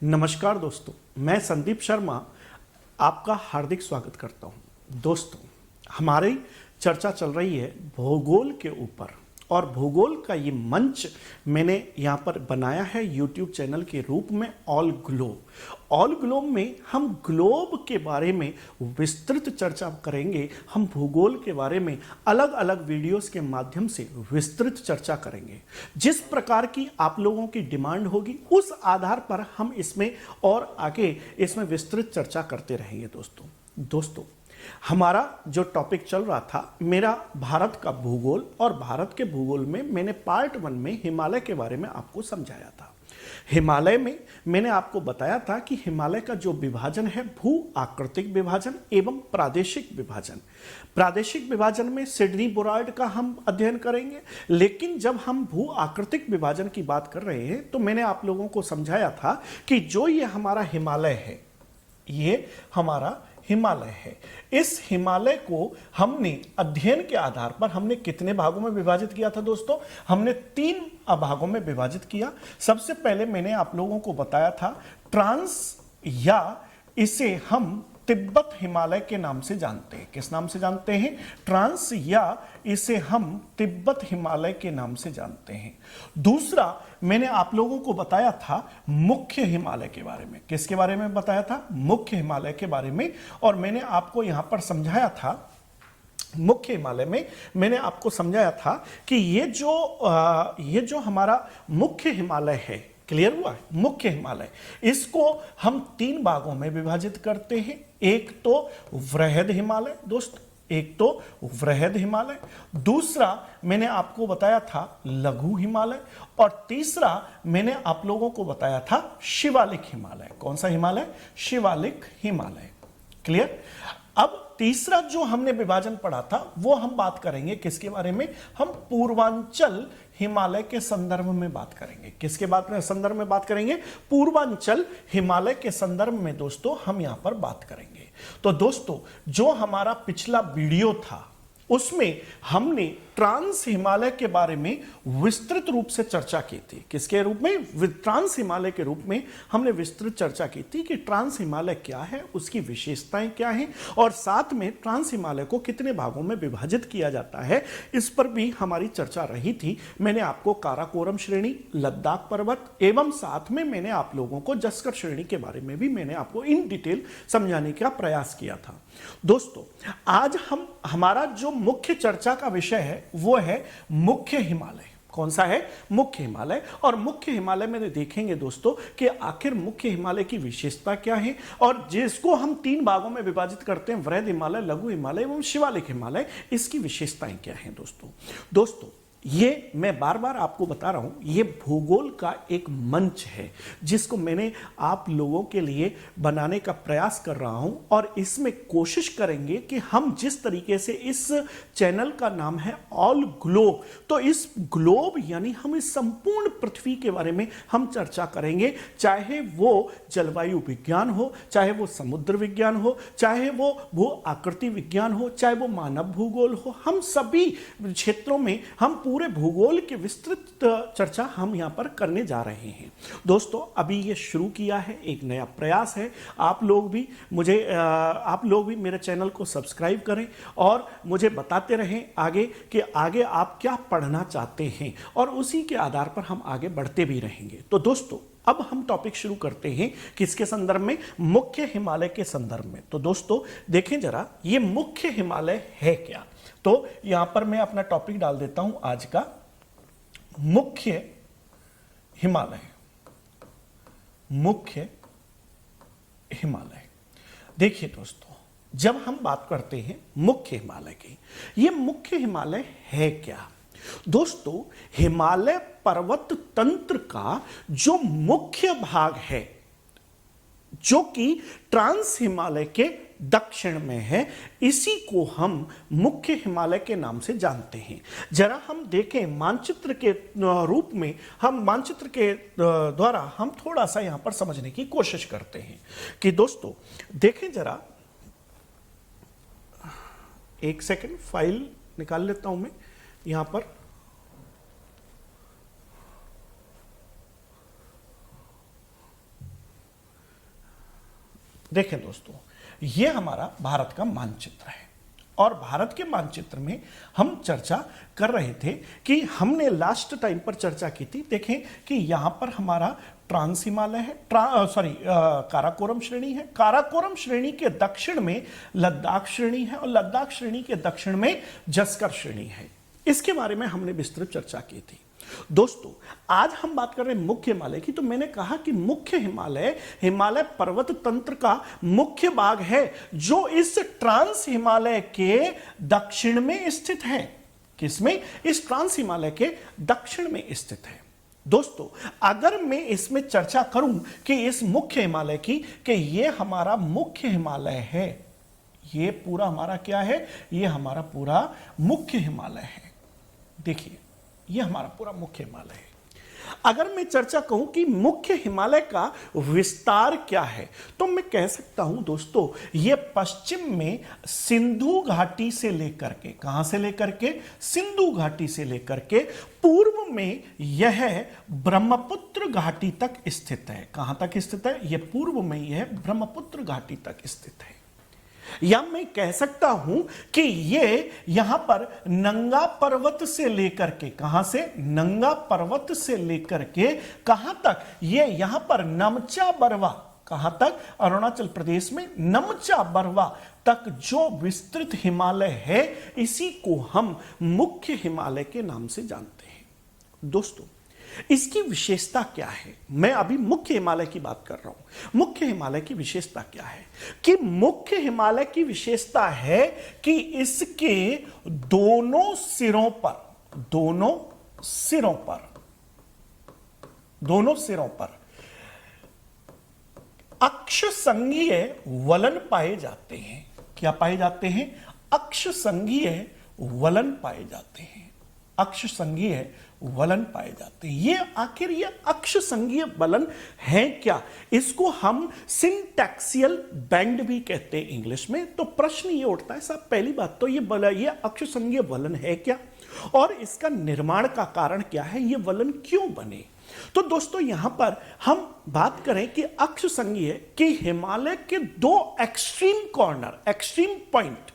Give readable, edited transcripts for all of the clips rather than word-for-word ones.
नमस्कार दोस्तों, मैं संदीप शर्मा आपका हार्दिक स्वागत करता हूं। दोस्तों, हमारी चर्चा चल रही है भूगोल के ऊपर और भूगोल का ये मंच मैंने यहाँ पर बनाया है यूट्यूब चैनल के रूप में ऑल ग्लोब। ऑल ग्लोब में हम ग्लोब के बारे में विस्तृत चर्चा करेंगे। हम भूगोल के बारे में अलग अलग वीडियोस के माध्यम से विस्तृत चर्चा करेंगे। जिस प्रकार की आप लोगों की डिमांड होगी उस आधार पर हम इसमें और आगे इसमें विस्तृत चर्चा करते रहेंगे। दोस्तों, हमारा जो टॉपिक चल रहा था मेरा भारत का भूगोल, और भारत के भूगोल में मैंने पार्ट 1 में हिमालय के बारे में आपको समझाया था। हिमालय में मैंने आपको बताया था कि हिमालय का जो विभाजन है भू आकृतिक विभाजन एवं प्रादेशिक विभाजन। प्रादेशिक विभाजन में सिडनी बोरार्ड का हम अध्ययन करेंगे, लेकिन जब हम भू आकृतिक विभाजन की बात कर रहे हैं तो मैंने आप लोगों को समझाया था कि जो ये हमारा हिमालय है, ये हमारा हिमालय है। इस हिमालय को हमने अध्ययन के आधार पर हमने कितने भागों में विभाजित किया था दोस्तों? हमने 3 भागों में विभाजित किया। सबसे पहले मैंने आप लोगों को बताया था ट्रांस, या इसे हम तिब्बत हिमालय के नाम से जानते हैं। किस नाम से जानते हैं? ट्रांस, या इसे हम तिब्बत हिमालय के नाम से जानते हैं। दूसरा, मैंने आप लोगों को बताया था मुख्य हिमालय के बारे में। किसके बारे में बताया था? मुख्य हिमालय के बारे में। और मैंने आपको यहां पर समझाया था, मुख्य हिमालय में मैंने आपको समझाया था कि ये जो हमारा मुख्य हिमालय है, क्लियर हुआ? मुख्य हिमालय, इसको हम 3 भागों में विभाजित करते हैं। एक तो वृहद हिमालय दोस्त, एक तो वृहद हिमालय, दूसरा मैंने आपको बताया था लघु हिमालय, और तीसरा मैंने आप लोगों को बताया था शिवालिक हिमालय। कौन सा हिमालय? शिवालिक हिमालय। क्लियर? अब तीसरा जो हमने विभाजन पढ़ा था वो हम बात करेंगे किसके बारे में? हम पूर्वांचल हिमालय के संदर्भ में बात करेंगे। किसके संदर्भ में बात करेंगे? पूर्वांचल हिमालय के संदर्भ में दोस्तों हम यहां पर बात करेंगे। तो दोस्तों, जो हमारा पिछला वीडियो था उसमें हमने ट्रांस हिमालय के बारे में विस्तृत रूप से चर्चा की थी। किसके रूप में? ट्रांस हिमालय के रूप में हमने विस्तृत चर्चा की थी कि ट्रांस हिमालय क्या है, उसकी विशेषताएं क्या हैं, और साथ में ट्रांस हिमालय को कितने भागों में विभाजित किया जाता है, इस पर भी हमारी चर्चा रही थी। मैंने आपको काराकोरम श्रेणी, लद्दाख पर्वत एवं साथ में मैंने आप लोगों को जस्कर श्रेणी के बारे में भी मैंने आपको इन डिटेल समझाने का प्रयास किया था। दोस्तों, आज हमारा जो मुख्य चर्चा का विषय है वो है मुख्य हिमालय। कौन सा है? मुख्य हिमालय। और मुख्य हिमालय में देखेंगे दोस्तों कि आखिर मुख्य हिमालय की विशेषता क्या है, और जिसको हम 3 भागों में विभाजित करते हैं, वृहद हिमालय, लघु हिमालय एवं शिवालिक हिमालय, इसकी विशेषताएं क्या हैं दोस्तों? ये मैं बार बार आपको बता रहा हूं, ये भूगोल का एक मंच है जिसको मैंने आप लोगों के लिए बनाने का प्रयास कर रहा हूं, और इसमें कोशिश करेंगे कि हम जिस तरीके से, इस चैनल का नाम है ऑल ग्लोब, तो इस ग्लोब यानी हम इस संपूर्ण पृथ्वी के बारे में हम चर्चा करेंगे। चाहे वो जलवायु विज्ञान हो, चाहे वो समुद्र विज्ञान हो, चाहे वो भू आकृति विज्ञान हो, चाहे वो मानव भूगोल हो, हम सभी क्षेत्रों में हम पूरे भूगोल की विस्तृत चर्चा हम यहां पर करने जा रहे हैं। दोस्तों, अभी ये शुरू किया है, एक नया प्रयास है। आप लोग भी मेरे चैनल को सब्सक्राइब करें और मुझे बताते रहें आगे कि आगे आप क्या पढ़ना चाहते हैं, और उसी के आधार पर हम आगे बढ़ते भी रहेंगे। तो दोस्तों, अब हम टॉपिक शुरू करते हैं किसके संदर्भ में? मुख्य हिमालय के संदर्भ में। तो दोस्तों देखें जरा, ये मुख्य हिमालय है क्या? तो यहां पर मैं अपना टॉपिक डाल देता हूं आज का, मुख्य हिमालय। मुख्य हिमालय। देखिए दोस्तों, जब हम बात करते हैं मुख्य हिमालय की, ये मुख्य हिमालय है क्या? दोस्तों, हिमालय पर्वत तंत्र का जो मुख्य भाग है, जो कि ट्रांस हिमालय के दक्षिण में है, इसी को हम मुख्य हिमालय के नाम से जानते हैं। जरा हम देखें मानचित्र के रूप में, हम मानचित्र के द्वारा हम थोड़ा सा यहां पर समझने की कोशिश करते हैं कि दोस्तों देखें जरा, एक सेकंड, फाइल निकाल लेता हूं मैं यहां पर। देखें दोस्तों, ये हमारा भारत का मानचित्र है और भारत के मानचित्र में हम चर्चा कर रहे थे कि हमने लास्ट टाइम पर चर्चा की थी। देखें कि यहां पर हमारा ट्रांस हिमालय है, काराकोरम श्रेणी है। काराकोरम श्रेणी के दक्षिण में लद्दाख श्रेणी है और लद्दाख श्रेणी के दक्षिण में जस्कर श्रेणी है। इसके बारे में हमने विस्तृत चर्चा की थी। दोस्तों, आज हम बात कर रहे हैं मुख्य हिमालय की। तो मैंने कहा कि मुख्य हिमालय हिमालय पर्वत तंत्र का मुख्य भाग है जो इस ट्रांस हिमालय के दक्षिण में स्थित है। किसमें? इस ट्रांस हिमालय के दक्षिण में स्थित है। दोस्तों, अगर मैं इसमें चर्चा करूं कि इस मुख्य हिमालय की, कि ये हमारा मुख्य हिमालय है, ये पूरा हमारा क्या है? ये हमारा पूरा मुख्य हिमालय है। देखिए, ये हमारा पूरा मुख्य हिमालय है। अगर मैं चर्चा कहूं कि मुख्य हिमालय का विस्तार क्या है, तो मैं कह सकता हूं दोस्तों, ये पश्चिम में सिंधु घाटी से लेकर के, कहां से लेकर के? सिंधु घाटी से लेकर के पूर्व में यह ब्रह्मपुत्र घाटी तक स्थित है। कहां तक स्थित है? यह पूर्व में यह ब्रह्मपुत्र घाटी तक स्थित है। या मैं कह सकता हूं कि ये यहां पर नंगा पर्वत से लेकर के, कहां से? नंगा पर्वत से लेकर के कहां तक? ये यहां पर नमचा बरवा, कहां तक? अरुणाचल प्रदेश में नमचा बरवा तक जो विस्तृत हिमालय है, इसी को हम मुख्य हिमालय के नाम से जानते हैं। दोस्तों, इसकी विशेषता क्या है? मैं अभी मुख्य हिमालय की बात कर रहा हूं। मुख्य हिमालय की विशेषता क्या है? कि मुख्य हिमालय की विशेषता है कि इसके दोनों सिरों पर अक्ष संघीय वलन पाए जाते हैं। क्या पाए जाते हैं? अक्ष संघीय वलन पाए जाते हैं। अक्ष संघीय वलन पाए जाते हैं। ये आखिर ये अक्ष संघीय वलन है क्या? इसको हम सिंटैक्सियल बैंड भी कहते हैं इंग्लिश में। तो प्रश्न ये उठता है साहब, पहली बात तो ये अक्ष संघीय वलन है क्या, और इसका निर्माण का कारण क्या है? ये वलन क्यों बने? तो दोस्तों, यहां पर हम बात करें कि अक्ष संघीय कि हिमालय के दो एक्सट्रीम कॉर्नर, एक्सट्रीम पॉइंट,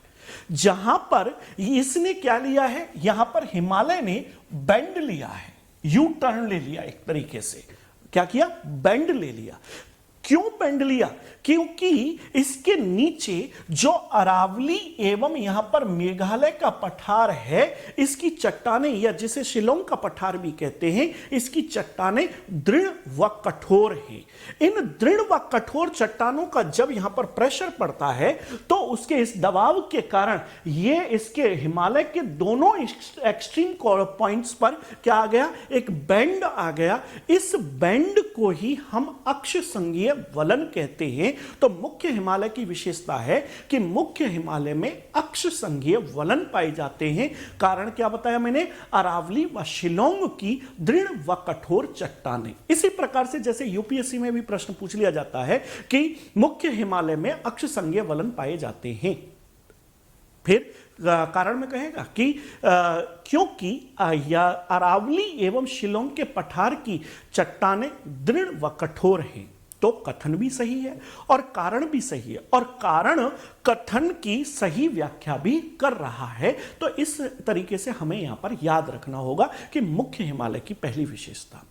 जहां पर इसने क्या लिया है? यहां पर हिमालय ने बेंड लिया है, यू टर्न ले लिया, एक तरीके से क्या किया? बेंड ले लिया। क्यों बेंड लिया? क्योंकि इसके नीचे जो अरावली एवं यहां पर मेघालय का पठार है, इसकी चट्टानें, या जिसे शिलोंग का पठार भी कहते हैं, इसकी चट्टानें दृढ़ व कठोर हैं। इन दृढ़ व कठोर चट्टानों का जब यहां पर प्रेशर पड़ता है, तो उसके इस दबाव के कारण ये इसके हिमालय के दोनों एक्सट्रीम पॉइंट्स पर क्या आ गया? एक बेंड आ गया। इस बेंड को ही हम अक्ष संघीय वलन कहते हैं। तो मुख्य हिमालय की विशेषता है कि मुख्य हिमालय में अक्ष संघीय वलन पाए जाते हैं। कारण क्या बताया मैंने? अरावली व शिलोंग की दृढ़ व कठोर चट्टानें। इसी प्रकार से जैसे यूपीएससी में भी प्रश्न पूछ लिया जाता है कि मुख्य हिमालय में अक्ष संघीय वलन पाए जाते हैं। फिर कारण में कहेगा कि क्योंकि अरावली एवं शिलोंग के पठार की चट्टानें दृढ़ व कठोर हैं। तो कथन भी सही है और कारण भी सही है, और कारण कथन की सही व्याख्या भी कर रहा है। तो इस तरीके से हमें यहां पर याद रखना होगा कि मुख्य हिमालय की पहली विशेषता।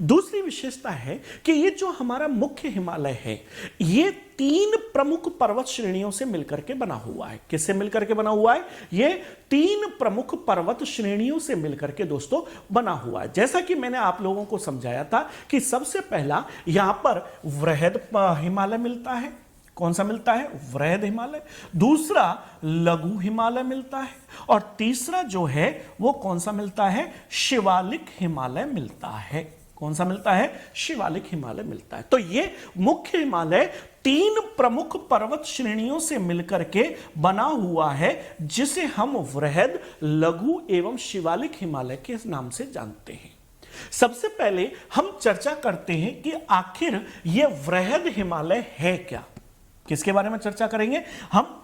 दूसरी विशेषता है कि ये जो हमारा मुख्य हिमालय है, ये 3 प्रमुख पर्वत श्रेणियों से मिलकर के बना हुआ है। किससे मिलकर के बना हुआ है? ये 3 प्रमुख पर्वत श्रेणियों से मिलकर के दोस्तों बना हुआ है। जैसा कि मैंने आप लोगों को समझाया था कि सबसे पहला यहां पर वृहद हिमालय मिलता है। कौन सा मिलता है? वृहद हिमालय। दूसरा लघु हिमालय मिलता है, और तीसरा जो है वो कौन सा मिलता है? शिवालिक हिमालय मिलता है। कौन सा मिलता है? शिवालिक हिमालय मिलता है। तो ये मुख्य हिमालय 3 प्रमुख पर्वत श्रेणियों से मिलकर के बना हुआ है, जिसे हम वृहद, लघु एवं शिवालिक हिमालय के नाम से जानते हैं। सबसे पहले हम चर्चा करते हैं कि आखिर यह वृहद हिमालय है क्या। किसके बारे में चर्चा करेंगे? हम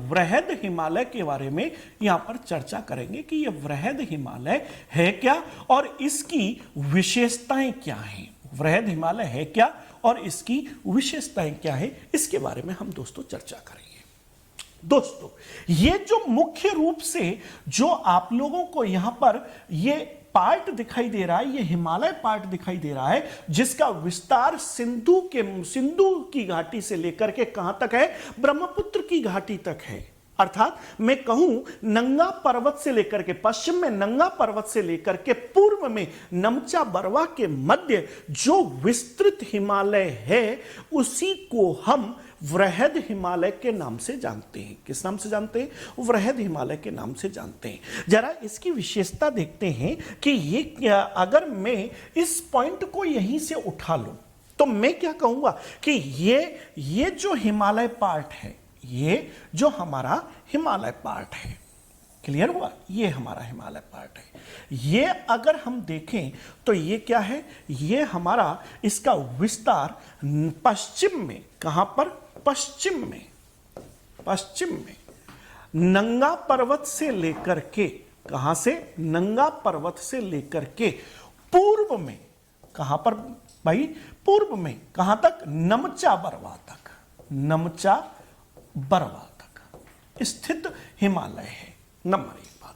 वृहद हिमालय के बारे में यहां पर चर्चा करेंगे कि यह वृहद हिमालय है क्या और इसकी विशेषताएं क्या हैं। वृहद हिमालय है क्या और इसकी विशेषताएं क्या है, इसके बारे में हम दोस्तों चर्चा करेंगे। दोस्तों, ये जो मुख्य रूप से जो आप लोगों को यहां पर ये पार्ट दिखाई दे रहा है, ये हिमालय पार्ट दिखाई दे रहा है, जिसका विस्तार सिंधु की घाटी से लेकर के कहां तक है, ब्रह्मपुत्र की घाटी तक है। अर्थात मैं कहूं नंगा पर्वत से लेकर के पश्चिम में नंगा पर्वत से लेकर के पूर्व में नमचा बरवा के मध्य जो विस्तृत हिमालय है, उसी को हम वृहद हिमालय के नाम से जानते हैं। किस नाम से जानते हैं? वृहद हिमालय के नाम से जानते हैं। जरा इसकी विशेषता देखते हैं कि ये क्या, अगर मैं इस पॉइंट को यहीं से उठा लूं तो मैं क्या कहूंगा कि ये जो हिमालय पार्ट है, ये जो हमारा हिमालय पार्ट है, क्लियर हुआ, ये हमारा हिमालय पार्ट है। ये अगर हम देखें तो ये क्या है, ये हमारा इसका विस्तार पश्चिम में, कहां पर, पश्चिम में नंगा पर्वत से लेकर के, कहां से, नंगा पर्वत से लेकर के पूर्व में, कहां पर भाई, पूर्व में कहां तक, नमचा बरवा तक, नमचा बरवा तक स्थित हिमालय है। नंबर एक बात।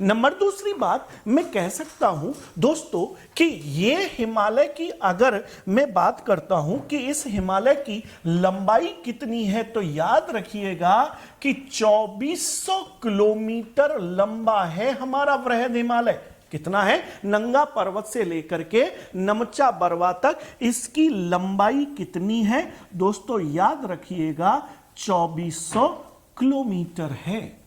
नंबर दूसरी बात, मैं कह सकता हूं दोस्तों कि ये हिमालय की, अगर मैं बात करता हूं कि इस हिमालय की लंबाई कितनी है, तो याद रखिएगा कि 2400 किलोमीटर लंबा है हमारा वृहद हिमालय। कितना है? नंगा पर्वत से लेकर के नमचा बरवा तक इसकी लंबाई कितनी है दोस्तों? याद रखिएगा 2400 किलोमीटर है।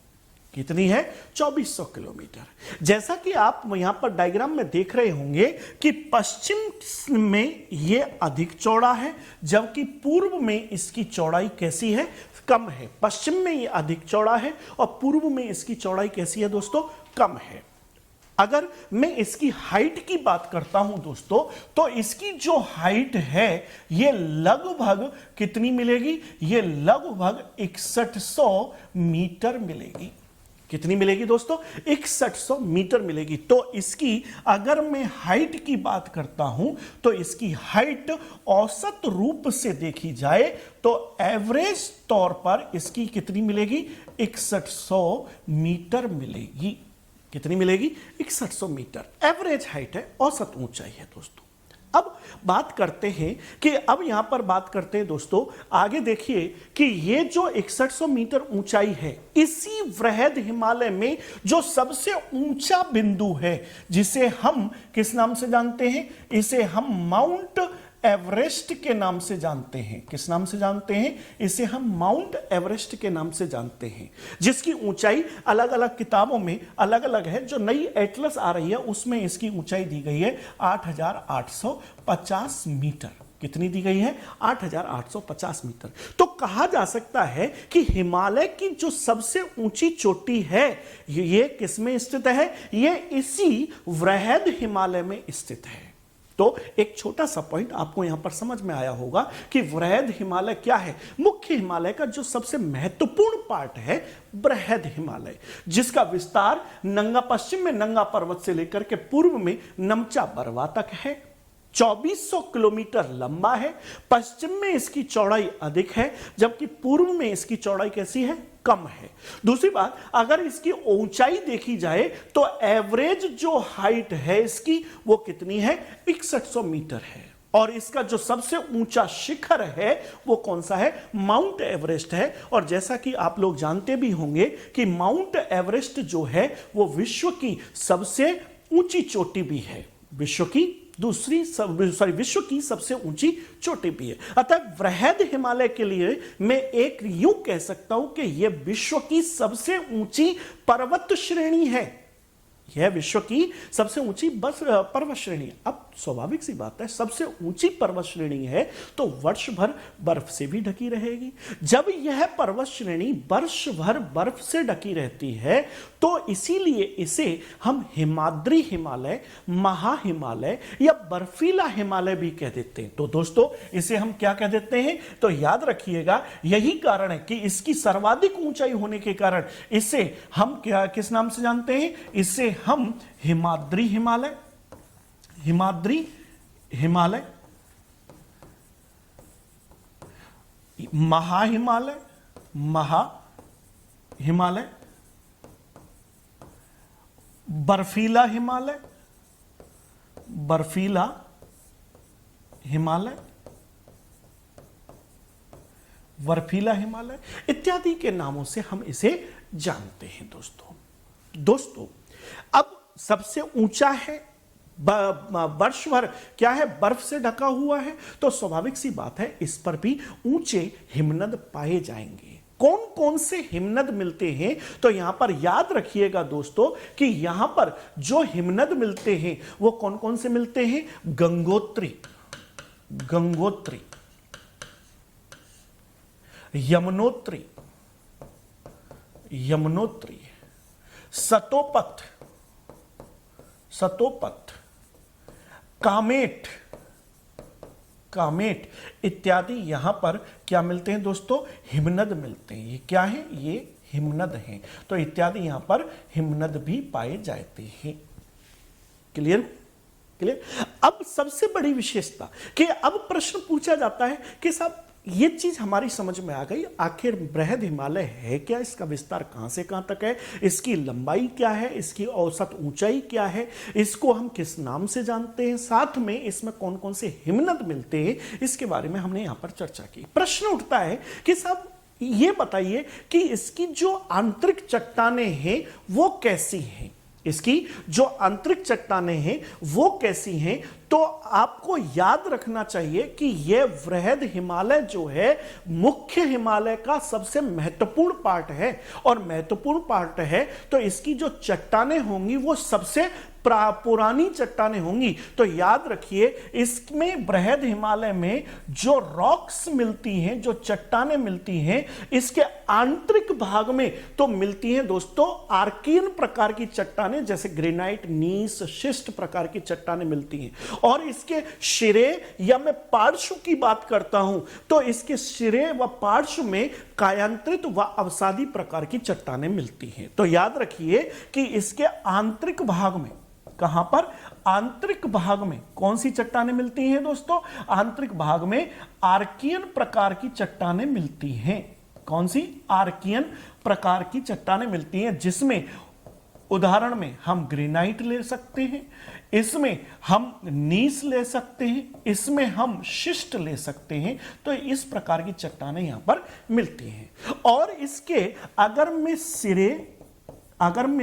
कितनी है? 2400 किलोमीटर। जैसा कि आप यहां पर डायग्राम में देख रहे होंगे कि पश्चिम में यह अधिक चौड़ा है, जबकि पूर्व में इसकी चौड़ाई कैसी है? कम है। पश्चिम में यह अधिक चौड़ा है और पूर्व में इसकी चौड़ाई कैसी है दोस्तों? कम है। अगर मैं इसकी हाइट की बात करता हूं दोस्तों, तो इसकी जो हाइट है ये लगभग कितनी मिलेगी? ये लगभग 6100 मीटर मिलेगी। कितनी मिलेगी दोस्तों? 6100 मीटर मिलेगी। तो इसकी अगर मैं हाइट की बात करता हूं तो इसकी हाइट औसत रूप से देखी जाए तो एवरेज तौर पर इसकी कितनी मिलेगी? 6100 मीटर मिलेगी। कितनी मिलेगी? 6100 मीटर एवरेज हाइट है, औसत ऊंचाई है दोस्तों। अब बात करते हैं कि अब यहां पर बात करते हैं दोस्तों, आगे देखिए कि ये जो 6100 मीटर ऊंचाई है, इसी वृहद हिमालय में जो सबसे ऊंचा बिंदु है, जिसे हम किस नाम से जानते हैं? इसे हम माउंट एवरेस्ट के नाम से जानते हैं। किस नाम से जानते हैं? इसे हम माउंट एवरेस्ट के नाम से जानते हैं, जिसकी ऊंचाई अलग अलग किताबों में अलग अलग है। जो नई एटलस आ रही है उसमें इसकी ऊंचाई दी गई है 8850 मीटर। कितनी दी गई है? 8850 मीटर। तो कहा जा सकता है कि हिमालय की जो सबसे ऊंची चोटी है ये किस में स्थित है? ये इसी वृहद हिमालय में स्थित है। तो एक छोटा सा पॉइंट आपको यहां पर समझ में आया होगा कि वृहद हिमालय क्या है। मुख्य हिमालय का जो सबसे महत्वपूर्ण पार्ट है वृहद हिमालय, जिसका विस्तार नंगा, पश्चिम में नंगा पर्वत से लेकर के पूर्व में नमचा बरवा तक है। 2400 किलोमीटर लंबा है। पश्चिम में इसकी चौड़ाई अधिक है, जबकि पूर्व में इसकी चौड़ाई कैसी है? कम है। दूसरी बात, अगर इसकी ऊंचाई देखी जाए तो एवरेज जो हाइट है इसकी वो कितनी है? 6100 मीटर है। और इसका जो सबसे ऊंचा शिखर है वो कौन सा है? माउंट एवरेस्ट है। और जैसा कि आप लोग जानते भी होंगे कि माउंट एवरेस्ट जो है वो विश्व की सबसे ऊंची चोटी भी है। विश्व की सबसे ऊंची चोटी भी है। अतः वृहद हिमालय के लिए मैं एक यूं कह सकता हूं कि यह विश्व की सबसे ऊंची पर्वत श्रेणी है। यह विश्व की सबसे ऊंची पर्वत श्रेणी। अब स्वाभाविक सी बात है, सबसे ऊंची पर्वत श्रेणी है तो वर्ष भर बर्फ से भी ढकी रहेगी। जब यह पर्वत श्रेणी वर्ष भर बर्फ से ढकी रहती है तो इसीलिए इसे हम हिमाद्री हिमालय, महा हिमालय या बर्फीला हिमालय भी कह देते हैं। तो दोस्तों इसे हम क्या कह देते हैं? तो याद रखिएगा यही कारण है कि इसकी सर्वाधिक ऊंचाई होने के कारण इसे हम क्या, किस नाम से जानते हैं? इसे हम हिमाद्री हिमालय, महा हिमालय, महा हिमालय, बर्फीला हिमालय, बर्फीला हिमालय, बर्फीला हिमालय इत्यादि के नामों से हम इसे जानते हैं दोस्तों। अब सबसे ऊंचा है, वर्ष भर क्या है, बर्फ से ढका हुआ है, तो स्वाभाविक सी बात है इस पर भी ऊंचे हिमनद पाए जाएंगे। कौन कौन से हिमनद मिलते हैं, तो यहां पर याद रखिएगा दोस्तों कि यहां पर जो हिमनद मिलते हैं वो कौन कौन से मिलते हैं, गंगोत्री, गंगोत्री, यमुनोत्री, यमुनोत्री, सतोपथ, सतोपथ, कामेट, कामेट इत्यादि यहां पर क्या मिलते हैं दोस्तों, हिमनद मिलते हैं। ये क्या है, ये हिमनद हैं, तो इत्यादि यहां पर हिमनद भी पाए जाते हैं। Clear, clear. अब सबसे बड़ी विशेषता कि अब प्रश्न पूछा जाता है कि साहब ये चीज हमारी समझ में आ गई, आखिर बृहद हिमालय है क्या, इसका विस्तार कहां से कहां तक है, इसकी लंबाई क्या है, इसकी औसत ऊंचाई क्या है, इसको हम किस नाम से जानते हैं, साथ में इसमें कौन कौन से हिमनद मिलते हैं, इसके बारे में हमने यहां पर चर्चा की। प्रश्न उठता है कि साहब ये बताइए कि इसकी जो आंतरिक चट्टानें हैं वो कैसी हैं, इसकी जो आंतरिक चट्टानें हैं वो कैसी हैं, तो आपको याद रखना चाहिए कि यह वृहद हिमालय जो है मुख्य हिमालय का सबसे महत्वपूर्ण पार्ट है, और महत्वपूर्ण पार्ट है तो इसकी जो चट्टानें होंगी वो सबसे पुरानी चट्टानें होंगी। तो याद रखिए इसमें बृहद हिमालय में जो रॉक्स मिलती हैं, जो चट्टानें मिलती हैं, इसके आंतरिक भाग में तो मिलती हैं दोस्तों आर्कियन प्रकार की चट्टानें, जैसे ग्रेनाइट, नीस, शिस्ट प्रकार की चट्टानें मिलती हैं। और इसके सिरे या मैं पार्श्व की बात करता हूं तो इसके सिरे व पार्श्व में कायांतरित व अवसादी प्रकार की चट्टानें मिलती हैं। तो याद रखिए कि इसके आंतरिक भाग में, कहां पर, आंतरिक भाग में कौन सी चट्टानें मिलती हैं दोस्तों, आंतरिक भाग में आर्कियन प्रकार की चट्टानें मिलती हैं। कौन सी, आर्कियन प्रकार की चट्टानें मिलती हैं, जिसमें उदाहरण में हम ग्रेनाइट ले सकते हैं, इसमें हम नीस ले सकते हैं, इसमें हम शिस्ट ले सकते हैं। तो इस प्रकार की चट्टानें यहां पर मिलती हैं। और इसके अगर मैं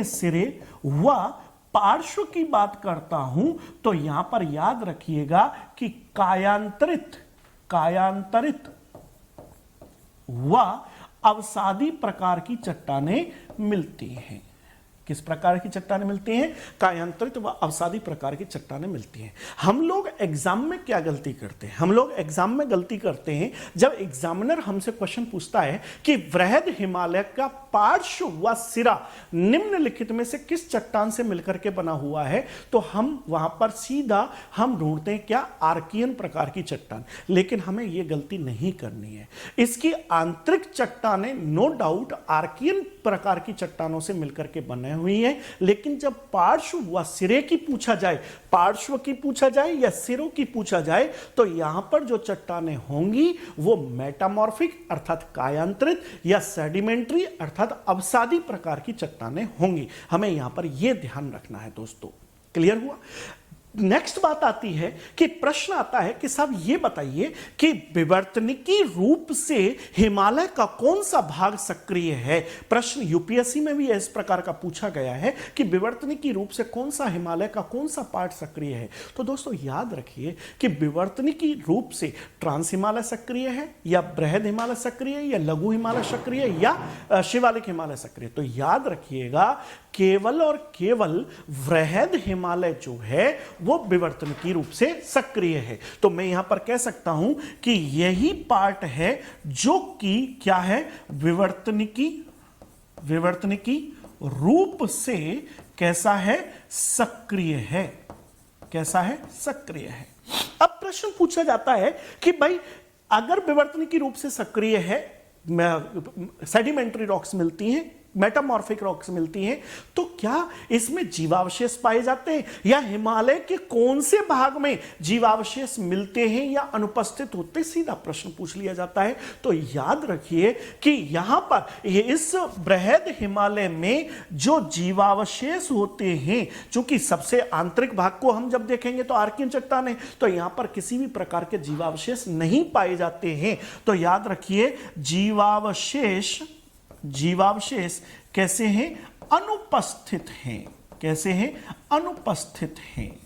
सिरे व पार्श्व की बात करता हूं तो यहां पर याद रखिएगा कि कायांतरित व अवसादी प्रकार की चट्टानें मिलती हैं। किस प्रकार की चट्टानें मिलती हैं, कायांतरित व अवसादी प्रकार की चट्टानें मिलती हैं। हम लोग एग्जाम में क्या गलती करते हैं, हम लोग एग्जाम में गलती करते हैं जब एग्जामिनर हमसे क्वेश्चन पूछता है कि वृहद हिमालय का पार्श्व व सिरा निम्नलिखित में से किस चट्टान से मिलकर के बना हुआ है, तो हम वहां पर सीधा हम ढूंढते हैं क्या, आर्कियन प्रकार की चट्टान। लेकिन हमें यह गलती नहीं करनी है। इसकी आंतरिक चट्टानें नो डाउट आर्कियन प्रकार की चट्टानों से मिलकर के बने हुई है, लेकिन जब पार्श्व व सिरे की पूछा जाए, पार्श्व की पूछा जाए या सिरों की पूछा जाए, तो यहां पर जो चट्टानें होंगी वो मेटामॉर्फिक अर्थात कायांतरित या सेडिमेंट्री अर्थात अवसादी प्रकार की चट्टानें होंगी। हमें यहां पर यह ध्यान रखना है दोस्तों। क्लियर हुआ। नेक्स्ट बात आती है कि प्रश्न आता है कि साहब ये बताइए कि विवर्तनिकी रूप से हिमालय का कौन सा भाग सक्रिय है। प्रश्न यूपीएससी में भी इस प्रकार का पूछा गया है कि विवर्तनिकी रूप से कौन सा हिमालय का कौन सा पार्ट सक्रिय है। तो दोस्तों याद रखिए कि विवर्तनिकी रूप से ट्रांस हिमालय सक्रिय है या बृहद हिमालय सक्रिय है या लघु हिमालय सक्रिय है या शिवालिक हिमालय सक्रिय। तो याद रखिएगा केवल और केवल वृहद हिमालय जो है वो विवर्तनिकी रूप से सक्रिय है। तो मैं यहां पर कह सकता हूं कि यही पार्ट है जो कि क्या है, विवर्तनिकी रूप से कैसा है, सक्रिय है। कैसा है, सक्रिय है। अब प्रश्न पूछा जाता है कि भाई अगर विवर्तनिकी रूप से सक्रिय है, सेडिमेंट्री रॉक्स मिलती हैं, मेटामॉर्फिक रॉक्स मिलती हैं, तो क्या इसमें जीवावशेष पाए जाते हैं या हिमालय के कौन से भाग में जीवावशेष मिलते हैं या अनुपस्थित होते, सीधा प्रश्न पूछ लिया जाता है। तो याद रखिए कि यहां पर इस बृहद हिमालय में जो जीवावशेष होते हैं, चूंकि सबसे आंतरिक भाग को हम जब देखेंगे तो आर्कियन चट्टान है, तो यहां पर किसी भी प्रकार के जीवावशेष नहीं पाए जाते हैं। तो याद रखिए जीवावशेष कैसे हैं? अनुपस्थित हैं। कैसे हैं? अनुपस्थित हैं।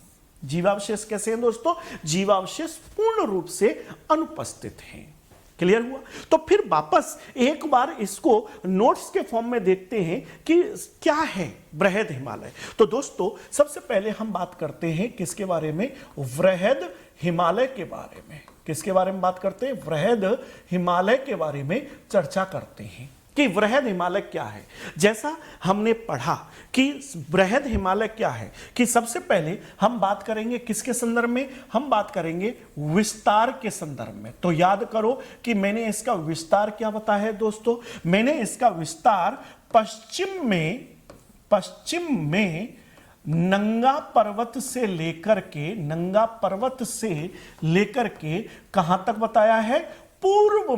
जीवावशेष कैसे हैं दोस्तों? जीवावशेष पूर्ण रूप से अनुपस्थित हैं। क्लियर हुआ? तो फिर वापस एक बार इसको नोट्स के फॉर्म में देखते हैं कि क्या है बृहद हिमालय। तो दोस्तों सबसे पहले हम बात करते हैं किसके बारे में? बृहद हिमालय के बारे में। किसके बारे में बात करते हैं? बृहद हिमालय के बारे में चर्चा करते हैं कि बृहद हिमालय क्या है। जैसा हमने पढ़ा कि बृहद हिमालय क्या है, कि सबसे पहले हम बात करेंगे किसके संदर्भ में? हम बात करेंगे विस्तार के संदर्भ में। तो याद करो कि मैंने इसका विस्तार क्या बताया है दोस्तों? मैंने इसका विस्तार पश्चिम में नंगा पर्वत से लेकर के कहां तक बताया है? पूर्व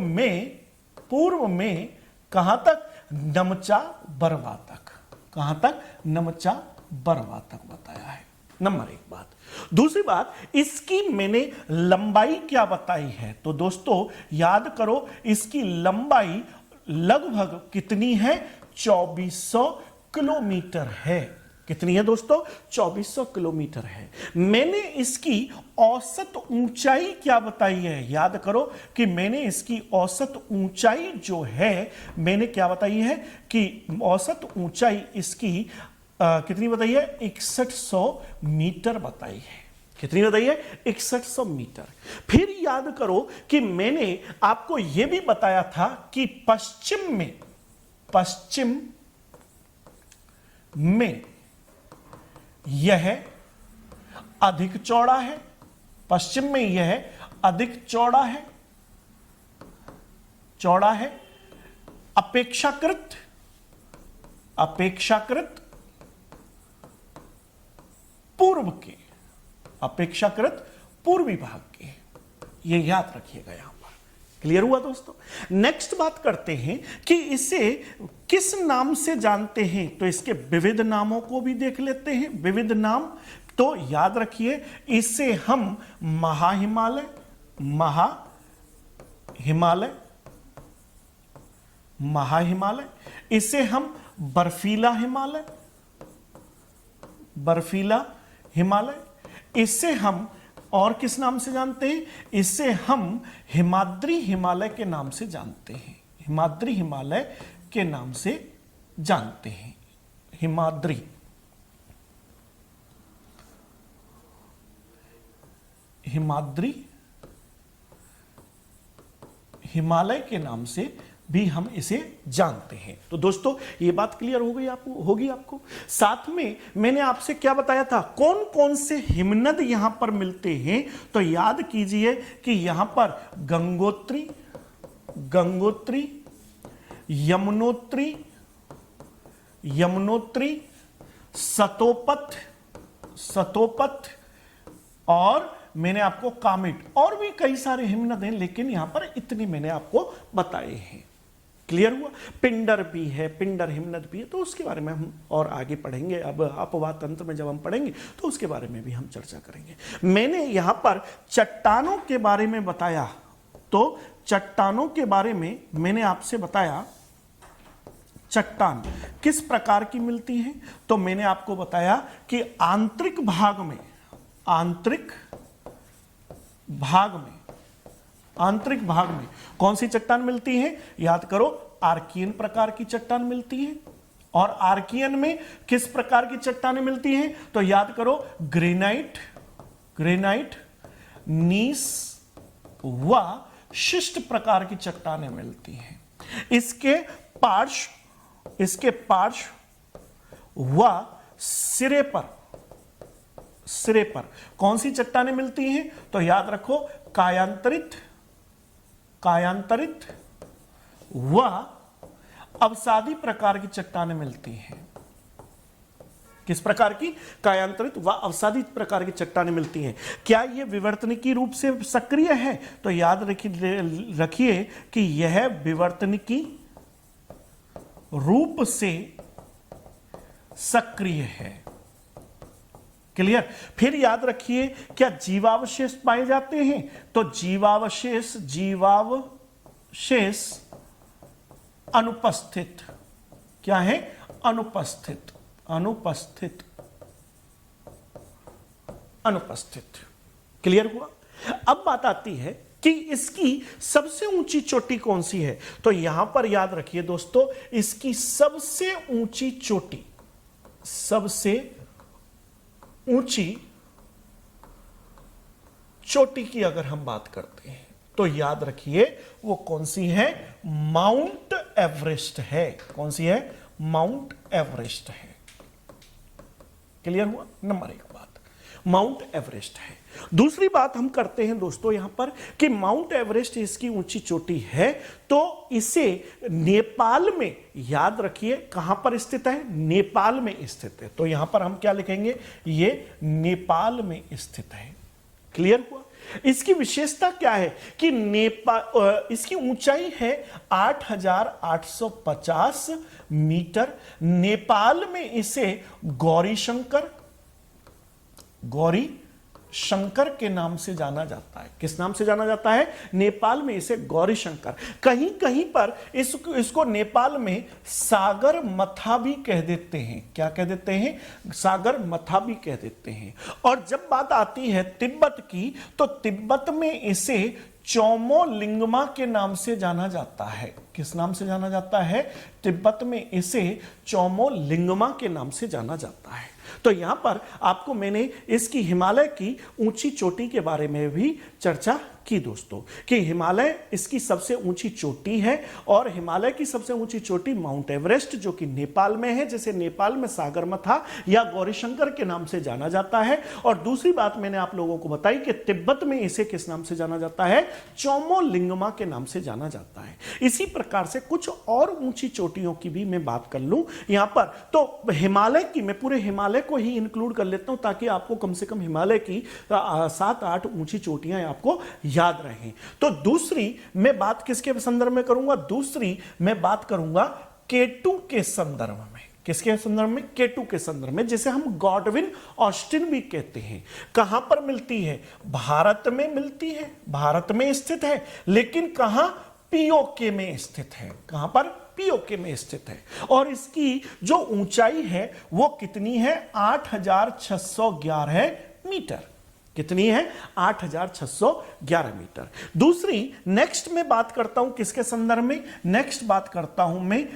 में कहां तक? नमचा बरवा तक। कहां तक? नमचा बरवा तक बताया है। नंबर एक बात। दूसरी बात, इसकी मैंने लंबाई क्या बताई है? तो दोस्तों याद करो, इसकी लंबाई लगभग कितनी है? 2400 किलोमीटर है। कितनी है दोस्तों? 2400 किलोमीटर है। मैंने इसकी औसत ऊंचाई क्या बताई है? याद करो कि मैंने इसकी औसत ऊंचाई जो है, मैंने क्या बताई है कि औसत ऊंचाई इसकी कितनी बताई है? 6100 मीटर बताई है। कितनी बताई है? 6100 मीटर। फिर याद करो कि मैंने आपको यह भी बताया था कि पश्चिम में यह अधिक चौड़ा है। पश्चिम में यह अधिक चौड़ा है अपेक्षाकृत पूर्वी भाग के। यह याद रखिएगा यहां पर। क्लियर हुआ दोस्तों? नेक्स्ट बात करते हैं कि इसे किस नाम से जानते हैं। तो इसके विविध नामों को भी देख लेते हैं। विविध नाम तो याद रखिए, इसे हम महाहिमालय, इसे हम बर्फीला हिमालय, इसे हम और किस नाम से जानते हैं? इसे हम हिमाद्री हिमालय के नाम से जानते हैं। हिमाद्री हिमालय के नाम से जानते हैं। हिमाद्री हिमालय के नाम से भी हम इसे जानते हैं। तो दोस्तों ये बात क्लियर होगी आपको। साथ में मैंने आपसे क्या बताया था? कौन कौन से हिमनद यहां पर मिलते हैं? तो याद कीजिए कि यहां पर गंगोत्री, यमुनोत्री, सतोपथ और मैंने आपको कामेट, और भी कई सारे हिमनद हैं, लेकिन यहां पर इतने मैंने आपको बताए हैं। क्लियर हुआ? पिंडर भी है, पिंडर हिमनद भी है, तो उसके बारे में हम और आगे पढ़ेंगे। अब अपवाद तंत्र में जब हम पढ़ेंगे तो उसके बारे में भी हम चर्चा करेंगे। मैंने यहां पर चट्टानों के बारे में बताया, तो चट्टानों के बारे में मैंने आपसे बताया चट्टान किस प्रकार की मिलती हैं। तो मैंने आपको बताया कि आंतरिक भाग में कौन सी चट्टान मिलती है? याद करो, आर्कियन प्रकार की चट्टान मिलती है। और आर्कियन में किस प्रकार की चट्टानें मिलती हैं? तो याद करो, ग्रेनाइट, नीस व शिष्ट प्रकार की चट्टानें मिलती हैं। इसके पार्श्व व सिरे पर कौन सी चट्टानें मिलती हैं? तो याद रखो, कायांतरित व अवसादी प्रकार की चट्टानें मिलती हैं। किस प्रकार की? कायांतरित व अवसादी प्रकार की चट्टानें मिलती हैं। क्या ये विवर्तनिकी रूप से सक्रिय है? तो याद रखिए कि यह विवर्तनिकी रूप से सक्रिय है। क्लियर? फिर याद रखिए, क्या जीवावशेष पाए जाते हैं? तो जीवावशेष अनुपस्थित। क्या है? अनुपस्थित। क्लियर हुआ? अब बात आती है कि इसकी सबसे ऊंची चोटी कौन सी है। तो यहां पर याद रखिए दोस्तों, इसकी सबसे ऊंची चोटी की अगर हम बात करते हैं तो याद रखिए वो कौन सी है? माउंट एवरेस्ट है। कौन सी है? माउंट एवरेस्ट है। क्लियर हुआ? नंबर 1 बात माउंट एवरेस्ट है। दूसरी बात हम करते हैं दोस्तों यहां पर कि माउंट एवरेस्ट इसकी ऊंची चोटी है, तो इसे नेपाल में, याद रखिए कहां पर स्थित है? नेपाल में स्थित है। तो यहां पर हम क्या लिखेंगे? ये नेपाल में स्थित है। क्लियर हुआ? इसकी विशेषता क्या है कि इसकी ऊंचाई है 8,850 मीटर। नेपाल में इसे गौरी शंकर के नाम से जाना जाता है। किस नाम से जाना जाता है? नेपाल में इसे गौरी शंकर। कहीं कहीं पर इसको नेपाल में सागर मथा भी कह देते हैं। क्या कह देते हैं? सागर मथा भी कह देते हैं। और जब बात आती है तिब्बत की, तो तिब्बत में इसे चौमो लिंगमा के नाम से जाना जाता है। किस नाम से जाना जाता है? तिब्बत में इसे चौमो लिंगमा के नाम से जाना जाता है। तो यहां पर आपको मैंने इसकी हिमालय की ऊंची चोटी के बारे में भी चर्चा की दोस्तों, कि हिमालय इसकी सबसे ऊंची चोटी है और हिमालय की सबसे ऊंची चोटी माउंट एवरेस्ट जो कि नेपाल में है, जिसे नेपाल में सागरमथा या गौरीशंकर के नाम से जाना जाता है। और दूसरी बात मैंने आप लोगों को बताई कि तिब्बत में इसे किस नाम से जाना जाता है? चौमो लिंगमा के नाम से जाना जाता है। इसी प्रकार से कुछ और ऊंची चोटियों की भी मैं बात कर लूं यहां पर, तो हिमालय की मैं पूरे हिमालय को ही इंक्लूड कर लेता हूं ताकि आपको कम से कम हिमालय की 7-8 ऊंची चोटियां आपको याद रहें। तो दूसरी मैं बात किसके संदर्भ में करूंगा? दूसरी मैं बात करूंगा केटू के संदर्भ में। किसके संदर्भ में? केटू के संदर्भ में, जिसे हम गॉडविन ऑस्टिन भी कहते हैं। कहां पर मिलती है? भारत में मिलती है, भारत में स्थित है, लेकिन कहां? पीओके में स्थित है। कहां पर? पीओके में स्थित है। और इसकी जो ऊंचाई है वो कितनी है? 8,611 मीटर। कितनी है? 8,611 मीटर। दूसरी नेक्स्ट में बात करता हूं किसके संदर्भ में? नेक्स्ट बात करता हूं मैं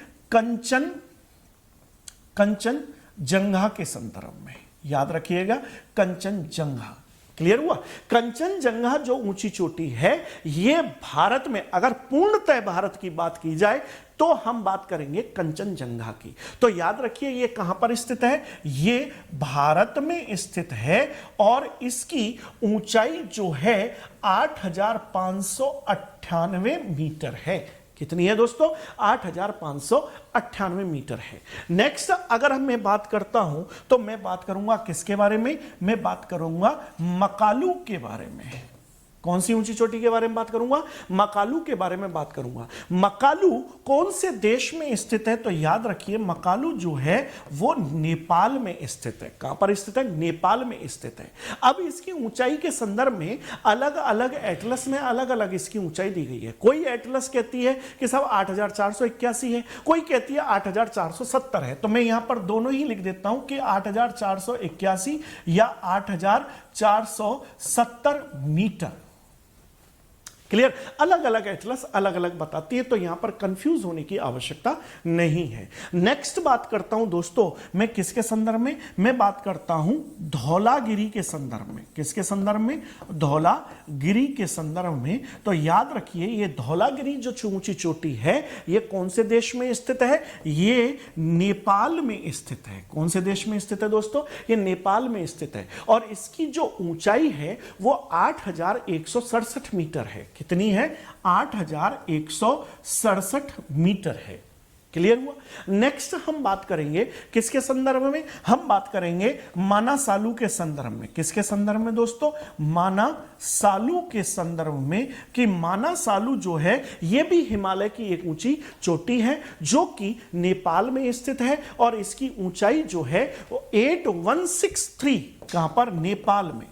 कंचनजंगा के संदर्भ में। याद रखिएगा, कंचनजंगा। क्लियर हुआ? कंचनजंगा जो ऊंची चोटी है, ये भारत में, अगर पूर्णतः भारत की बात की जाए तो हम बात करेंगे कंचनजंगा की। तो याद रखिए ये कहां पर स्थित है? ये भारत में स्थित है और इसकी ऊंचाई जो है 8,598 मीटर है। कितनी है दोस्तों? 8,598 मीटर है। नेक्स्ट अगर मैं बात करता हूं तो मैं बात करूंगा किसके बारे में? मैं बात करूंगा मकालू के बारे में। कौन सी ऊंची चोटी के बारे में बात करूंगा? मकालू के बारे में बात करूंगा। मकालू कौन से देश में स्थित है? तो याद रखिए मकालू जो है वो नेपाल में स्थित है। कहां पर स्थित है? नेपाल में स्थित है। अब इसकी ऊंचाई के संदर्भ में अलग अलग एटलस में अलग अलग इसकी ऊंचाई दी गई है। कोई एटलस कहती है कि सब 8,481 है, कोई कहती है 8,470 है। तो मैं यहां पर दोनों ही लिख देता हूं कि 8,481 या 8,470 मीटर। क्लियर? अलग अलग एटलस अलग अलग बताती है, तो यहां पर कंफ्यूज होने की आवश्यकता नहीं है। नेक्स्ट बात करता हूं दोस्तों मैं किसके संदर्भ में? मैं बात करता हूं धौलागिरी के संदर्भ में। किसके संदर्भ में? धौलागिरी के संदर्भ में। तो याद रखिए ये धौलागिरी जो ऊंची चोटी है ये कौन से देश में स्थित है? ये नेपाल में स्थित है। कौन से देश में स्थित है दोस्तों? ये नेपाल में स्थित है। और इसकी जो ऊंचाई है वो 8,167 मीटर है। कितनी है? 8,167 मीटर है। क्लियर हुआ। नेक्स्ट हम बात करेंगे किसके संदर्भ में, हम बात करेंगे मानासालू के संदर्भ में। किसके संदर्भ में दोस्तों, मानासालू के संदर्भ में, कि मानासालू जो है यह भी हिमालय की एक ऊंची चोटी है जो कि नेपाल में स्थित है और इसकी ऊंचाई जो है वो 8163, कहां पर, नेपाल में,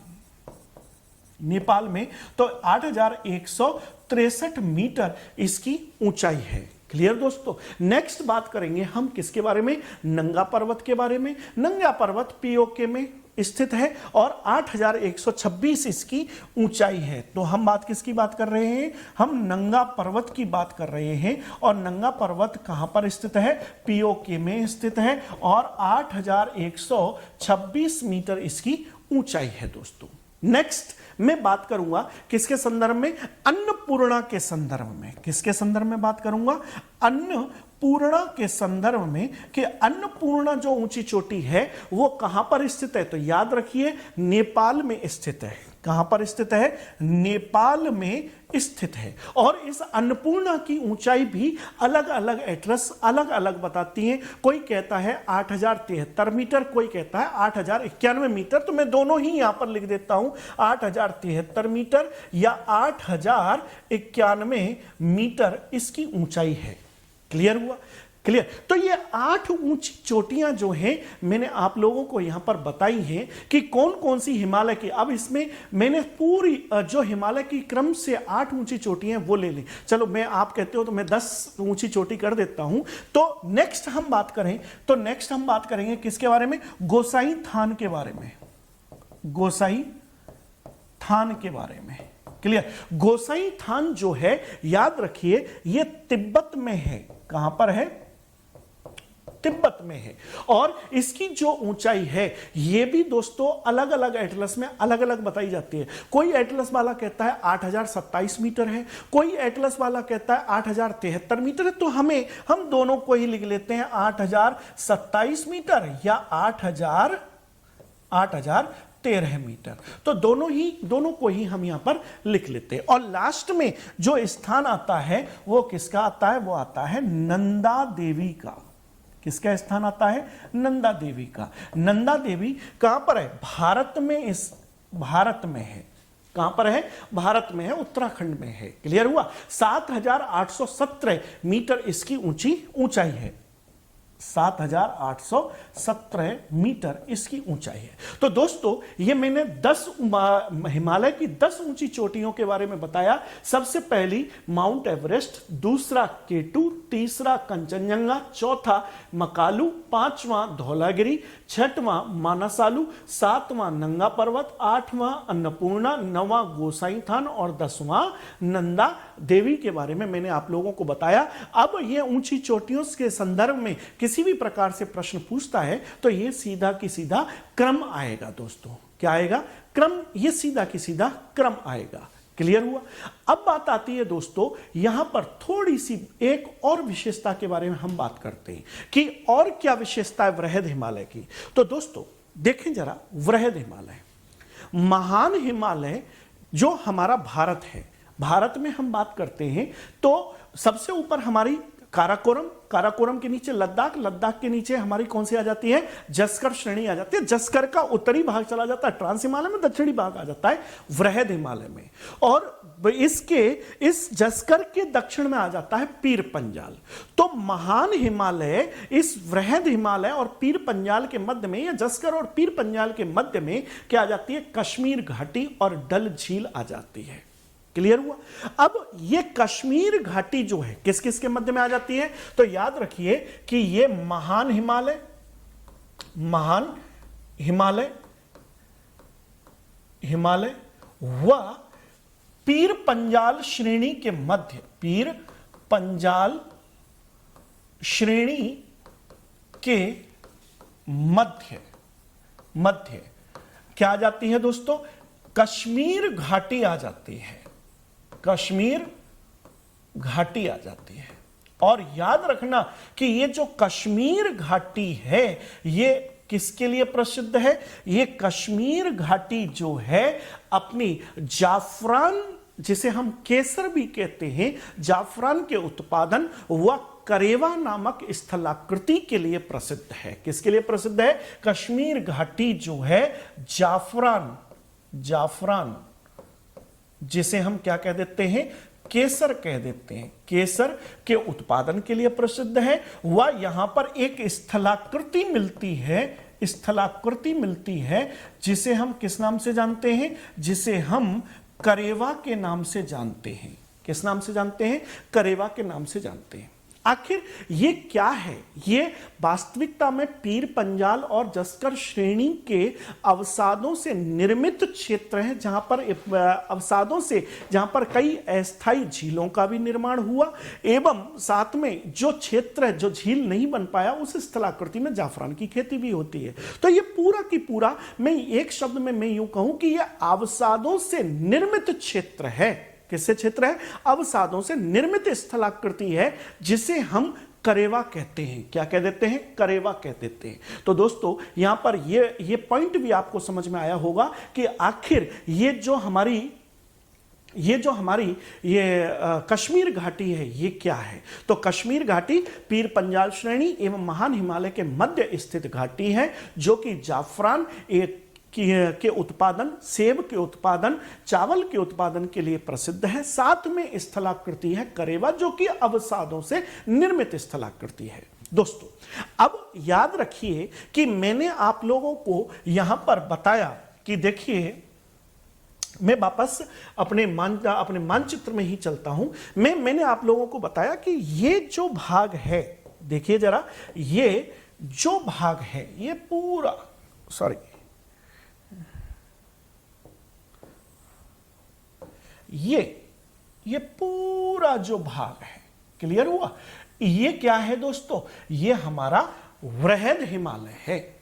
नेपाल में, तो 8163 मीटर इसकी ऊंचाई है। क्लियर दोस्तों। नेक्स्ट बात करेंगे हम किसके बारे में, नंगा पर्वत के बारे में। नंगा पर्वत पीओके में स्थित है और 8126 इसकी ऊंचाई है। तो हम बात किसकी बात कर रहे हैं, हम नंगा पर्वत की बात कर रहे हैं। और नंगा पर्वत कहां पर स्थित है, पीओके में स्थित है और 8126 मीटर इसकी ऊंचाई है दोस्तों। नेक्स्ट मैं बात करूंगा किसके संदर्भ में, अन्नपूर्णा के संदर्भ में। किसके संदर्भ में बात करूंगा, अन्नपूर्णा के संदर्भ में, कि अन्नपूर्णा जो ऊंची चोटी है वो कहां पर स्थित है, तो याद रखिए नेपाल में स्थित है। कहां पर स्थित है, नेपाल में स्थित है। और इस अन्नपूर्णा की ऊंचाई भी अलग अलग एटलस अलग अलग बताती हैं। कोई कहता है 8073 मीटर, कोई कहता है 8091 मीटर। तो मैं दोनों ही यहां पर लिख देता हूं, 8073 मीटर या 8091 मीटर इसकी ऊंचाई है। क्लियर हुआ, क्लियर। तो ये 8 ऊंची चोटियां जो हैं मैंने आप लोगों को यहां पर बताई हैं कि कौन कौन सी हिमालय की। अब इसमें मैंने पूरी जो हिमालय की क्रम से 8 ऊंची चोटियां वो ले ली। चलो मैं, आप कहते हो तो मैं 10 ऊंची चोटी कर देता हूं। तो नेक्स्ट हम बात करें, तो नेक्स्ट हम बात करेंगे किसके बारे में, गोसाई थान के बारे में। गोसाई थान के बारे में। क्लियर। गोसाई थान जो है याद रखिए ये तिब्बत में है। कहां पर है, तिब्बत में है। और इसकी जो ऊंचाई है ये भी दोस्तों अलग अलग एटलस में अलग अलग बताई जाती है। कोई एटलस वाला कहता है 8027 मीटर है, कोई एटलस वाला कहता है 8073 मीटर है। तो हम दोनों को ही लिख लेते हैं 8027 मीटर या 8013 मीटर। तो दोनों को ही हम यहां पर लिख लेते हैं। और लास्ट में जो स्थान आता है वो किसका आता है, वो आता है नंदा देवी का। किसका स्थान आता है, नंदा देवी का। नंदा देवी कहां पर है, भारत में, भारत में है। कहां पर है, भारत में है, उत्तराखंड में है। क्लियर हुआ। 7817 मीटर इसकी ऊंचाई है। 7817 मीटर इसकी ऊंचाई है। तो दोस्तों ये मैंने 10 हिमालय की 10 ऊंची चोटियों के बारे में बताया। सबसे पहली माउंट एवरेस्ट, दूसरा K2, तीसरा कंचनजंगा, चौथा मकालू, पांचवां धौलागिरी, छठवां मानसालू, सातवां नंगा पर्वत, आठवां अन्नपूर्णा, नौवां गोसाई थान और 10वां नंदा देवी के बारे में मैंने आप लोगों को बताया। अब ये ऊंची चोटियों के संदर्भ में किसी भी प्रकार से प्रश्न पूछता है तो ये सीधा की सीधा क्रम आएगा दोस्तों। क्या आएगा, क्रम। ये सीधा की सीधा क्रम आएगा। क्लियर हुआ। अब बात आती है दोस्तों यहां पर थोड़ी सी एक और विशेषता के बारे में हम बात करते हैं कि और क्या विशेषता है वृहद हिमालय की। तो दोस्तों देखें जरा, वृहद हिमालय, महान हिमालय जो हमारा भारत है, भारत में हम बात करते हैं तो सबसे ऊपर हमारी काराकोरम, काराकोरम के नीचे लद्दाख, लद्दाख के नीचे हमारी कौन सी आ जाती है, जस्कर श्रेणी आ जाती है। जस्कर का उत्तरी भाग चला जाता है ट्रांस हिमालय में, दक्षिणी भाग आ जाता है वृहद हिमालय में। और इस जस्कर के दक्षिण में आ जाता है पीर पंजाल। तो महान हिमालय इस वृहद हिमालय और पीर पंजाल के मध्य में, या जस्कर और पीर पंजाल के मध्य में क्या आ जाती है, कश्मीर घाटी और डल झील आ जाती है। क्लियर हुआ। अब ये कश्मीर घाटी जो है किस किस के मध्य में आ जाती है, तो याद रखिए कि ये महान हिमालय, महान हिमालय, हिमालय व पीर पंजाल श्रेणी के मध्य, पीर पंजाल श्रेणी के मध्य क्या आ जाती है दोस्तों, कश्मीर घाटी आ जाती है। कश्मीर घाटी आ जाती है। और याद रखना कि ये जो कश्मीर घाटी है ये किसके लिए प्रसिद्ध है, ये कश्मीर घाटी जो है अपनी जाफरान, जिसे हम केसर भी कहते हैं, जाफरान के उत्पादन व करेवा नामक स्थलाकृति के लिए प्रसिद्ध है। किसके लिए प्रसिद्ध है? कश्मीर घाटी जो है जाफरान जिसे हम क्या कह देते हैं? केसर कह देते हैं। केसर के उत्पादन के लिए प्रसिद्ध है। वह यहां पर एक स्थलाकृति मिलती है जिसे हम किस नाम से जानते हैं? जिसे हम करेवा के नाम से जानते हैं। किस नाम से जानते हैं? करेवा के नाम से जानते हैं। आखिर ये क्या है? ये वास्तविकता में पीर पंजाल और जस्कर श्रेणी के अवसादों से निर्मित क्षेत्र है, जहां पर अवसादों से जहां पर कई अस्थायी झीलों का भी निर्माण हुआ, एवं साथ में जो क्षेत्र है जो झील नहीं बन पाया उस स्थलाकृति में जाफरान की खेती भी होती है। तो ये पूरा की पूरा मैं एक शब्द में मैं यूं कहूं कि यह अवसादों से निर्मित क्षेत्र है। किससे क्षेत्र है? अवसादों से निर्मित स्थलाकृति है जिसे हम करेवा कहते हैं। क्या कह देते हैं? करेवा कह देते हैं। तो दोस्तों यहां पर ये पॉइंट भी आपको समझ में आया होगा कि आखिर ये जो हमारी कश्मीर घाटी है ये क्या है। तो कश्मीर घाटी पीर पंजाल श्रेणी एवं महान हिमालय के मध्य स्थित घाटी है, जो कि जाफरान के उत्पादन, सेब के उत्पादन, चावल के उत्पादन के लिए प्रसिद्ध है। साथ में स्थलाकृति है करेवा, जो कि अवसादों से निर्मित स्थलाकृति है। दोस्तों अब याद रखिए कि मैंने आप लोगों को यहां पर बताया कि देखिए, मैं वापस अपने मानचित्र में ही चलता हूं। मैंने आप लोगों को बताया कि ये जो भाग है, देखिए जरा, ये जो भाग है ये पूरा, ये पूरा जो भाग है, क्लियर हुआ? ये क्या है दोस्तों? ये हमारा वृहद हिमालय है।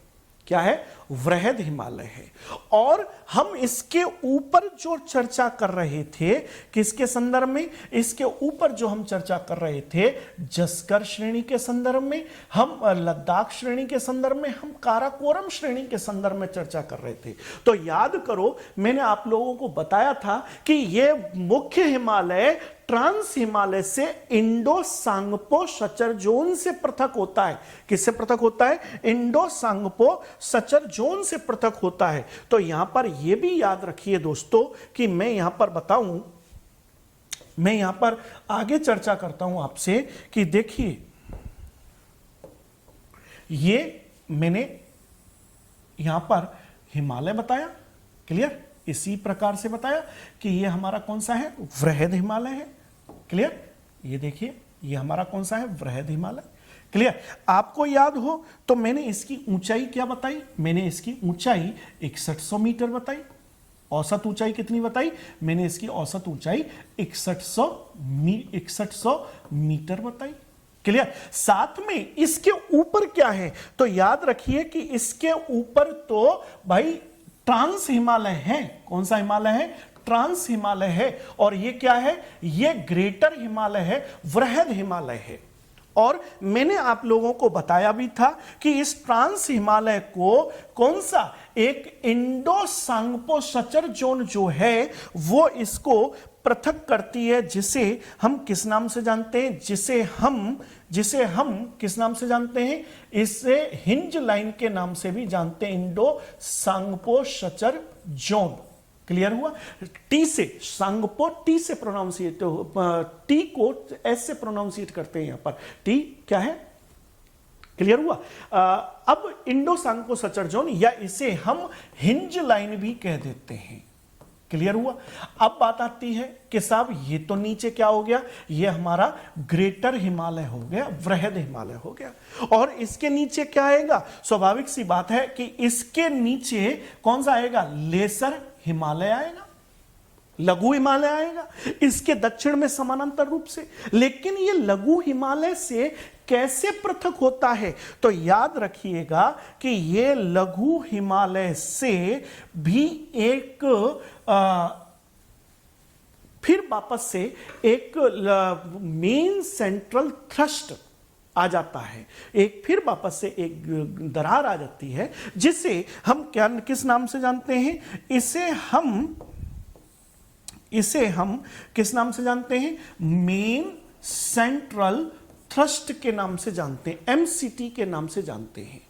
क्या है? वृहद हिमालय है। और हम इसके ऊपर जो चर्चा कर रहे थे, किसके संदर्भ में? इसके ऊपर जो हम चर्चा कर रहे थे जस्कर श्रेणी के संदर्भ में, हम लद्दाख श्रेणी के संदर्भ में, हम काराकोरम श्रेणी के संदर्भ में चर्चा कर रहे थे। तो याद करो, मैंने आप लोगों को बताया था कि यह मुख्य हिमालय ट्रांस हिमालय से इंडो सांगपो सचर जोन से पृथक होता है। किससे पृथक होता है? इंडो सांगपो सचर जोन से पृथक होता है। तो यहां पर यह भी याद रखिए दोस्तों कि मैं यहां पर बताऊं, मैं यहां पर आगे चर्चा करता हूं आपसे कि देखिए, ये मैंने यहां पर हिमालय बताया, क्लियर? इसी प्रकार से बताया कि ये हमारा कौन सा है? वृहद हिमालय है, क्लियर? ये देखिए, ये हमारा कौन सा है? वृहद हिमालय, क्लियर? आपको याद हो तो मैंने इसकी ऊंचाई क्या बताई? मैंने इसकी ऊंचाई 6100 मीटर बताई। औसत ऊंचाई कितनी बताई? मैंने इसकी औसत ऊंचाई 6100 मीटर बताई, क्लियर? साथ में इसके ऊपर क्या है? तो याद रखिए कि इसके ऊपर तो भाई ट्रांस हिमालय है। कौन सा हिमालय है? ट्रांस हिमालय है। और ये क्या है? ये ग्रेटर हिमालय है, वृहद हिमालय है। और मैंने आप लोगों को बताया भी था कि इस ट्रांस हिमालय को कौन सा, एक इंडो सांगपो सचर जोन जो है वो इसको पृथक करती है, जिसे हम किस नाम से जानते हैं? जिसे हम किस नाम से जानते हैं? इसे हिंज लाइन के नाम से भी जानते हैं, Indo Tsangpo suture zone, clear हुआ? टी से, सांगपो टी से प्रोनाउंसिएट, टी को एस से प्रोनाउंसिएट करते हैं यहां पर। टी क्या है? क्लियर हुआ? अब इंडो सांगपो सचर जोन, या इसे हम हिंज लाइन भी कह देते हैं, क्लियर हुआ? अब बात आती है कि साहब ये तो नीचे क्या हो गया? ये हमारा ग्रेटर हिमालय हो गया, वृहद हिमालय हो गया। और इसके नीचे क्या आएगा? स्वाभाविक सी बात है कि इसके नीचे कौन सा आएगा? लेसर हिमालय आएगा, लघु हिमालय आएगा, इसके दक्षिण में समानांतर रूप से। लेकिन ये लघु हिमालय से कैसे पृथक होता है? तो याद रखिएगा कि ये लघु हिमालय से भी एक फिर वापस से एक मेन सेंट्रल थ्रस्ट आ जाता है, एक फिर वापस से एक दरार आ जाती है, जिसे हम क्या, किस नाम से जानते हैं? इसे हम किस नाम से जानते हैं? मेन सेंट्रल थ्रस्ट के नाम से जानते हैं, एमसीटी के नाम से जानते हैं।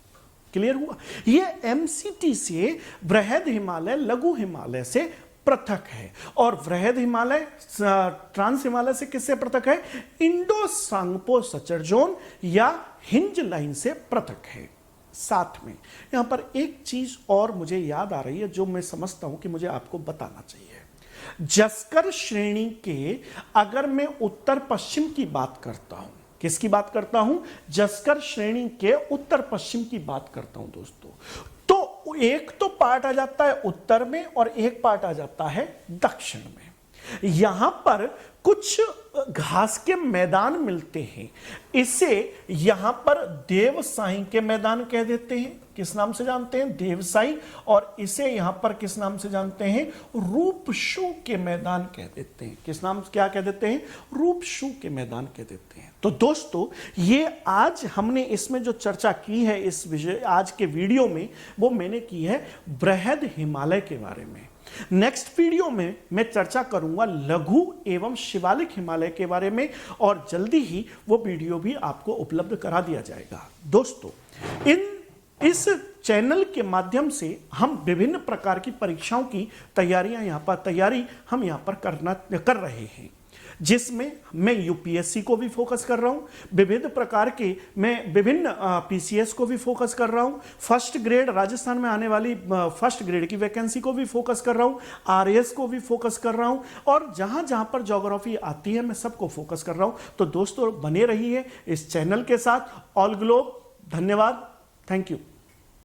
क्लियर हुआ? ये एमसीटी से बृहद हिमालय लघु हिमालय से पृथक है, और बृहद हिमालय ट्रांस हिमालय से किससे पृथक है? इंडो सांगपो सचर जोन या हिंज लाइन से पृथक है। साथ में यहां पर एक चीज और मुझे याद आ रही है जो मैं समझता हूं कि मुझे आपको बताना चाहिए। जस्कर श्रेणी के अगर मैं उत्तर पश्चिम की बात करता हूं, किसकी बात करता हूं? जस्कर श्रेणी के उत्तर पश्चिम की बात करता हूं दोस्तों, तो एक तो पार्ट आ जाता है उत्तर में और एक पार्ट आ जाता है दक्षिण में। यहां पर कुछ घास के मैदान मिलते हैं, इसे यहां पर देवसाई के मैदान कह देते हैं। किस नाम से जानते हैं? देवसाई। और इसे यहां पर किस नाम से जानते हैं? रूपशू के मैदान कह देते हैं। किस नाम, क्या कह देते हैं? रूपशू के मैदान कह देते हैं। तो दोस्तों, ये आज हमने इसमें जो चर्चा की है इस विषय आज के वीडियो में, वो मैंने की है बृहद हिमालय के बारे में। नेक्स्ट वीडियो में मैं चर्चा करूंगा लघु एवं शिवालिक हिमालय के बारे में, और जल्दी ही वो वीडियो भी आपको उपलब्ध करा दिया जाएगा। दोस्तों, इस चैनल के माध्यम से हम विभिन्न प्रकार की परीक्षाओं की तैयारी हम यहां पर कर रहे हैं, जिसमें मैं यूपीएससी को भी फोकस कर रहा हूं, विविध प्रकार के मैं विभिन्न पीसीएस को भी फोकस कर रहा हूं, फर्स्ट ग्रेड राजस्थान में आने वाली फर्स्ट ग्रेड की वैकेंसी को भी फोकस कर रहा हूं, आरएएस को भी फोकस कर रहा हूं, और जहां जहां पर ज्योग्राफी आती है मैं सबको फोकस कर रहा हूं। तो दोस्तों, बने रहिए इस चैनल के साथ। ऑल ग्लोब, धन्यवाद, थैंक यू।